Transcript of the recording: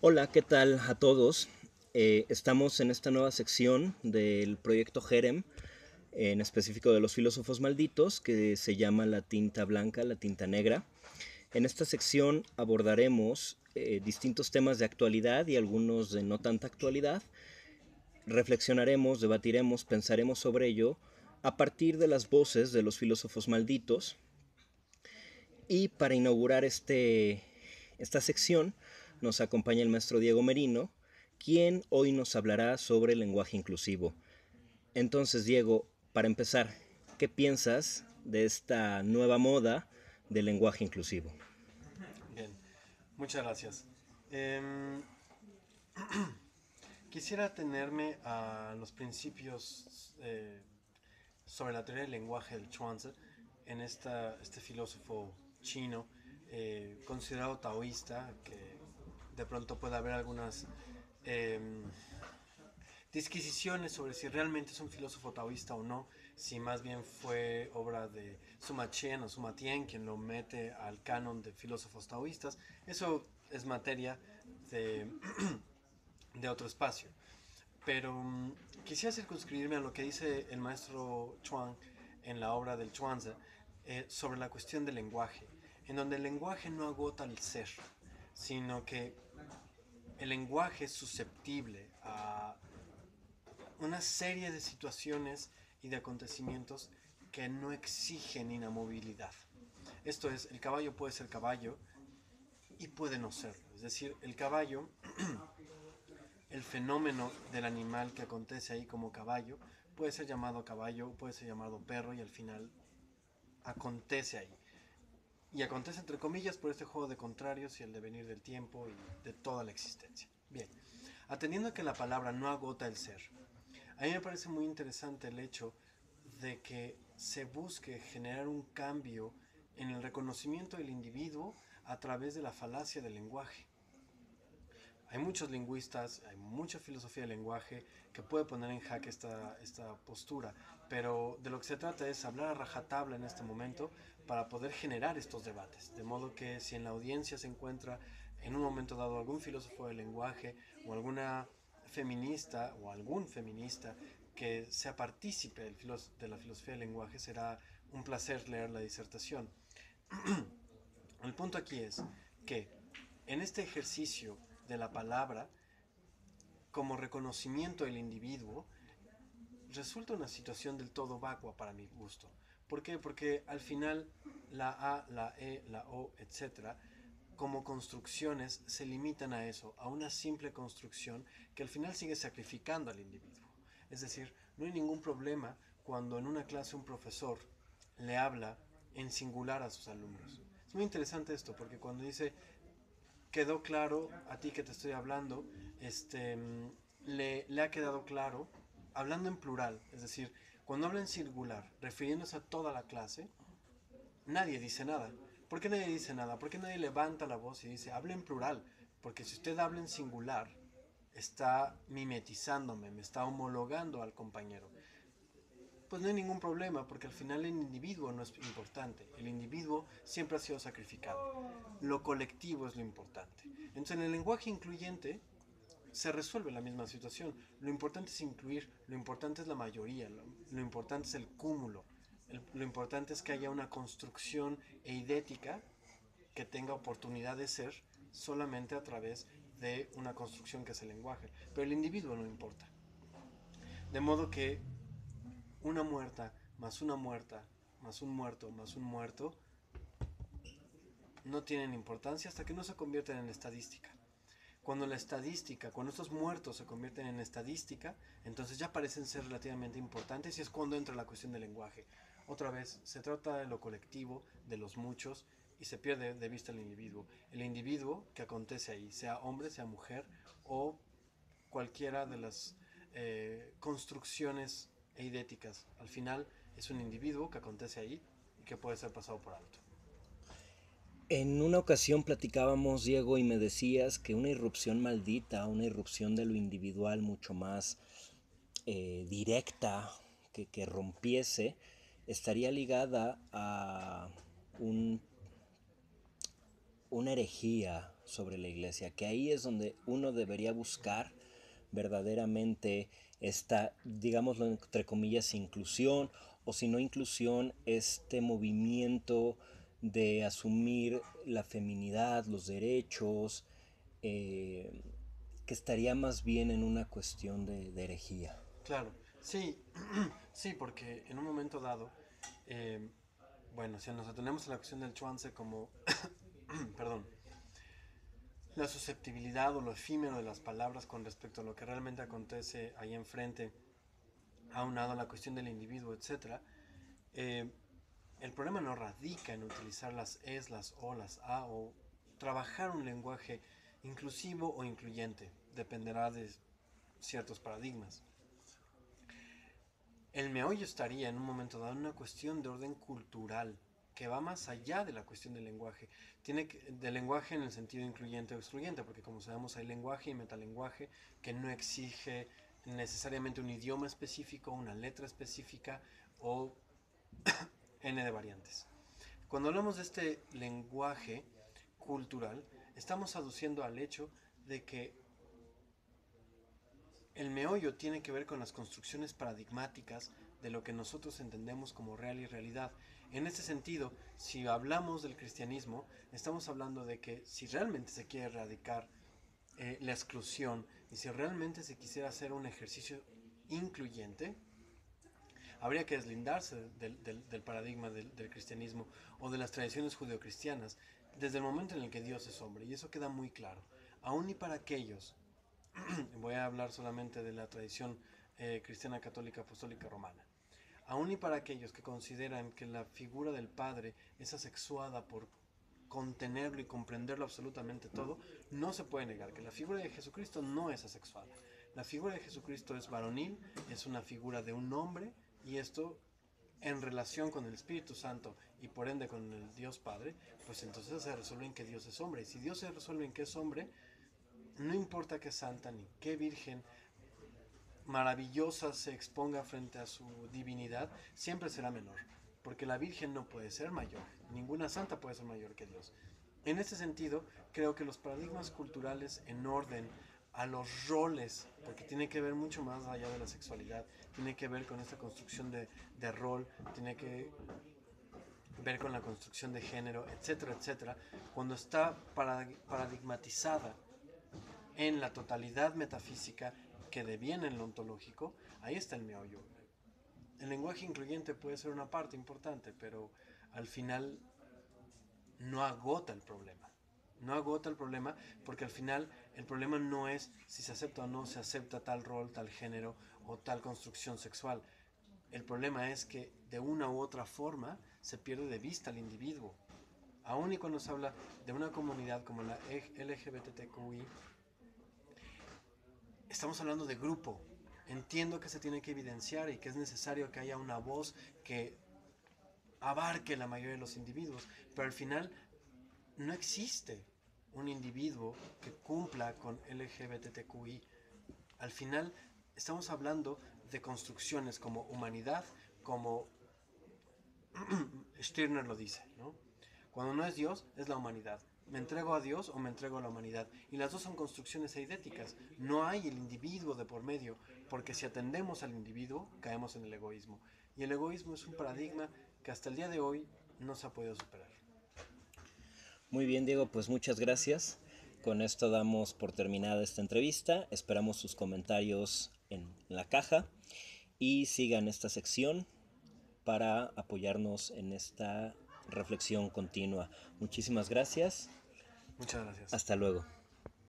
Hola, ¿qué tal a todos? Estamos en esta nueva sección del proyecto Jerem, en específico de los filósofos malditos, que se llama la tinta blanca, la tinta negra. En esta sección abordaremos distintos temas de actualidad y algunos de no tanta actualidad. Reflexionaremos, debatiremos, pensaremos sobre ello a partir de las voces de los filósofos malditos. Y para inaugurar esta sección nos acompaña el maestro Diego Merino, quien hoy nos hablará sobre el lenguaje inclusivo. Entonces, Diego, para empezar, ¿qué piensas de esta nueva moda del lenguaje inclusivo? Bien, muchas gracias. Em, Quisiera atenerme a los principios sobre la teoría del lenguaje del Chuanzi en este filósofo chino considerado taoísta, que de pronto puede haber algunas em, disquisiciones sobre si realmente es un filósofo taoísta o no, si más bien fue obra de Suma Chen o Suma Tien quien lo mete al canon de filósofos taoístas. Eso es materia de, de otro espacio. Pero quisiera circunscribirme a lo que dice el maestro Chuang en la obra del Chuanzi sobre la cuestión del lenguaje, en donde el lenguaje no agota el ser, sino que el lenguaje es susceptible a una serie de situaciones y de acontecimientos que no exigen inamovilidad. Esto es, el caballo puede ser caballo y puede no serlo. Es decir, el caballo, el fenómeno del animal que acontece ahí como caballo, puede ser llamado caballo, puede ser llamado perro y al final acontece ahí. Y acontece entre comillas por este juego de contrarios y el devenir del tiempo y de toda la existencia. Bien, atendiendo a que la palabra no agota el ser, a mí me parece muy interesante el hecho de que se busque generar un cambio en el reconocimiento del individuo a través de la falacia del lenguaje. Hay muchos lingüistas, hay mucha filosofía del lenguaje que puede poner en jaque esta postura, pero de lo que se trata es hablar a rajatabla en este momento para poder generar estos debates. De modo que si en la audiencia se encuentra en un momento dado algún filósofo del lenguaje o alguna feminista o algún feminista que sea partícipe de la filosofía del lenguaje, será un placer leer la disertación. El punto aquí es que en este ejercicio de la palabra como reconocimiento del individuo resulta una situación del todo vacua para mi gusto. ¿Por qué? Porque al final la A, la E, la O, etcétera, como construcciones se limitan a eso, a una simple construcción que al final sigue sacrificando al individuo. Es decir, no hay ningún problema cuando en una clase un profesor le habla en singular a sus alumnos. Es muy interesante esto, porque cuando dice quedó claro a ti que te estoy hablando, le ha quedado claro, hablando en plural, es decir, cuando habla en singular, refiriéndose a toda la clase, nadie dice nada. ¿Por qué nadie dice nada? ¿Por qué nadie levanta la voz y dice, hable en plural? Porque si usted habla en singular, está mimetizándome, me está homologando al compañero. Pues no hay ningún problema, porque al final el individuo no es importante. El individuo siempre ha sido sacrificado. Lo colectivo es lo importante. Entonces, en el lenguaje incluyente se resuelve la misma situación. Lo importante es incluir, lo importante es la mayoría, lo importante es el cúmulo. Lo importante es que haya una construcción eidética que tenga oportunidad de ser solamente a través de una construcción que es el lenguaje. Pero el individuo no importa. De modo que una muerta, más una muerta, más un muerto, más un muerto, no tienen importancia hasta que no se convierten en estadística. Cuando la estadística, cuando estos muertos se convierten en estadística, entonces ya parecen ser relativamente importantes y es cuando entra la cuestión del lenguaje. Otra vez, se trata de lo colectivo, de los muchos, y se pierde de vista el individuo. El individuo que acontece ahí, sea hombre, sea mujer, o cualquiera de las construcciones eidéticas. Al final es un individuo que acontece ahí y que puede ser pasado por alto. En una ocasión platicábamos, Diego, y me decías que una irrupción maldita, una irrupción de lo individual mucho más directa, que rompiese, estaría ligada a un una herejía sobre la iglesia, que ahí es donde uno debería buscar verdaderamente esta, digámoslo entre comillas, inclusión, o si no inclusión, este movimiento de asumir la feminidad, los derechos, eh, que estaría más bien en una cuestión de herejía. Claro, sí, sí, porque en un momento dado, eh, bueno, si nos atenemos a la cuestión del chuance como, perdón, la susceptibilidad o lo efímero de las palabras con respecto a lo que realmente acontece ahí enfrente, aunado a la cuestión del individuo, etcétera, eh, el problema no radica en utilizar las es, las o, las a o trabajar un lenguaje inclusivo o incluyente, dependerá de ciertos paradigmas. El meollo estaría en un momento dado en una cuestión de orden cultural que va más allá de la cuestión del lenguaje. Del lenguaje en el sentido incluyente o excluyente, porque como sabemos hay lenguaje y metalenguaje que no exige necesariamente un idioma específico, una letra específica o n de variantes. Cuando hablamos de este lenguaje cultural, estamos aduciendo al hecho de que el meollo tiene que ver con las construcciones paradigmáticas de lo que nosotros entendemos como real y realidad. En ese sentido, si hablamos del cristianismo, estamos hablando de que si realmente se quiere erradicar la exclusión y si realmente se quisiera hacer un ejercicio incluyente, habría que deslindarse del paradigma del cristianismo o de las tradiciones judeocristianas desde el momento en el que Dios es hombre. Y eso queda muy claro. Aún y para aquellos, voy a hablar solamente de la tradición cristiana católica apostólica romana, aún y para aquellos que consideran que la figura del Padre es asexuada por contenerlo y comprenderlo absolutamente todo, no se puede negar que la figura de Jesucristo no es asexuada. La figura de Jesucristo es varonil, es una figura de un hombre, y esto en relación con el Espíritu Santo y por ende con el Dios Padre, pues entonces se resuelve en que Dios es hombre. Y si Dios se resuelve en que es hombre, no importa qué santa ni qué virgen maravillosa se exponga frente a su divinidad, siempre será menor, porque la Virgen no puede ser mayor, ninguna santa puede ser mayor que Dios. En este sentido, creo que los paradigmas culturales en orden a los roles, porque tiene que ver mucho más allá de la sexualidad, tiene que ver con esta construcción de rol, tiene que ver con la construcción de género, etcétera, etcétera, cuando está paradigmatizada en la totalidad metafísica que deviene en lo ontológico, ahí está el meollo. El lenguaje incluyente puede ser una parte importante, pero al final no agota el problema. No agota el problema porque al final el problema no es si se acepta o no se acepta tal rol, tal género o tal construcción sexual. El problema es que de una u otra forma se pierde de vista al individuo. Aún y cuando se habla de una comunidad como la LGBTQI, estamos hablando de grupo. Entiendo que se tiene que evidenciar y que es necesario que haya una voz que abarque la mayoría de los individuos, pero al final no existe un individuo que cumpla con LGBTQI. Al final estamos hablando de construcciones como humanidad, como Stirner lo dice, ¿no? Cuando no es Dios, es la humanidad. Me entrego a Dios o me entrego a la humanidad. Y las dos son construcciones eidéticas. No hay el individuo de por medio, porque si atendemos al individuo, caemos en el egoísmo. Y el egoísmo es un paradigma que hasta el día de hoy no se ha podido superar. Muy bien, Diego, pues muchas gracias. Con esto damos por terminada esta entrevista. Esperamos sus comentarios en la caja y sigan esta sección para apoyarnos en esta reflexión continua. Muchísimas gracias. Muchas gracias. Hasta luego.